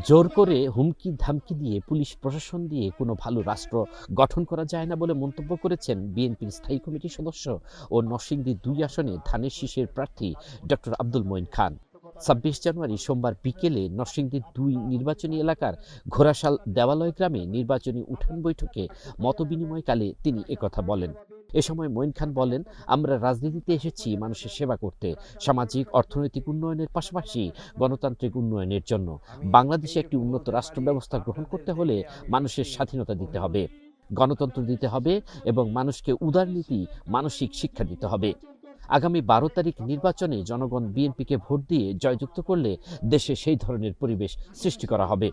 জোর করে হুমকি ধামকি দিয়ে পুলিশ প্রশাসন দিয়ে কোনো ভালো রাষ্ট্র গঠন করা যায় না বলে মন্তব্য করেছেন বিএনপির স্থায়ী কমিটির সদস্য ও নরসিংদী ২ আসনে ধানের শীষের প্রার্থী ডক্টর আব্দুল মঈন খান। ২৬ জানুয়ারি সোমবার বিকেলে নরসিংদী ২ নির্বাচনী এলাকার ঘোড়াশাল দেওয়ালয় গ্রামে নির্বাচনী উঠান বৈঠকে মতবিনিময়কালে তিনি একথা বলেন। এ সময় মঈন খান বলেন, আমরা রাজনীতিতে এসেছি মানুষের সেবা করতে, সামাজিক অর্থনৈতিক উন্নয়নের পাশাপাশি গণতান্ত্রিক উন্নয়নের জন্য। বাংলাদেশে একটি উন্নত রাষ্ট্র ব্যবস্থা গ্রহণ করতে হলে মানুষের স্বাধীনতা দিতে হবে, গণতন্ত্র দিতে হবে এবং মানুষকে উদারনীতি মানসিক শিক্ষা দিতে হবে। আগামী ১২ তারিখ নির্বাচনে জনগণ বিএনপিকে ভোট দিয়ে জয়যুক্ত করলে দেশে সেই ধরনের পরিবেশ সৃষ্টি করা হবে।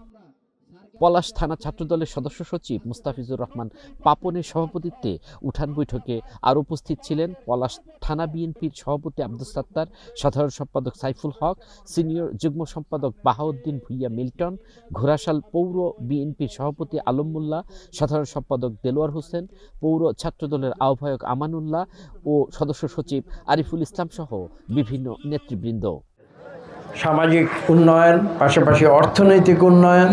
পলাশ থানা ছাত্রদলের সদস্য সচিব মুস্তাফিজুর রহমান পাপনের সভাপতিত্বে উঠান বৈঠকে আর উপস্থিত ছিলেন পলাশ থানা বিএনপির সভাপতি আব্দুস সাত্তার, সাধারণ সম্পাদক সাইফুল হক, সিনিয়র যুগ্ম সম্পাদক বাহাউদ্দিন ভুইয়া মিল্টন, ঘোড়াশাল পৌর বিএনপির সভাপতি আলম মোল্লা, সাধারণ সম্পাদক দেলোয়ার হোসেন, পৌর ছাত্রদলের আহ্বায়ক আমানুল্লাহ ও সদস্য সচিব আরিফুল ইসলাম সহ বিভিন্ন নেতৃবৃন্দ। সামাজিক উন্নয়ন, পাশাপাশি অর্থনৈতিক উন্নয়ন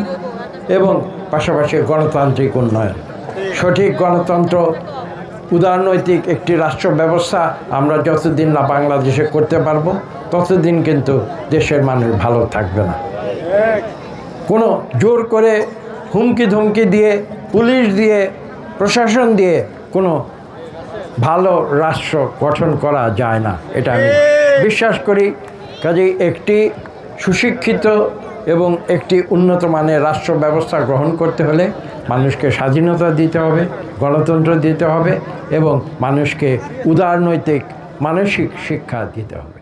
এবং পাশাপাশি গণতান্ত্রিক উন্নয়ন, সঠিক গণতন্ত্র, উদারনৈতিক একটি রাষ্ট্র ব্যবস্থা আমরা যতদিন না বাংলাদেশে করতে পারবো ততদিন কিন্তু দেশের মানুষ ভালো থাকবে না। কোনো জোর করে হুমকি ধমকি দিয়ে, পুলিশ দিয়ে, প্রশাসন দিয়ে কোনো ভালো রাষ্ট্র গঠন করা যায় না, এটা আমি বিশ্বাস করি। কাজেই একটি সুশিক্ষিত এবং একটি উন্নত মানের রাষ্ট্র ব্যবস্থা গ্রহণ করতে হলে মানুষকে স্বাধীনতা দিতে হবে, গণতন্ত্র দিতে হবে এবং মানুষকে উদারনৈতিক মানসিক শিক্ষা দিতে হবে।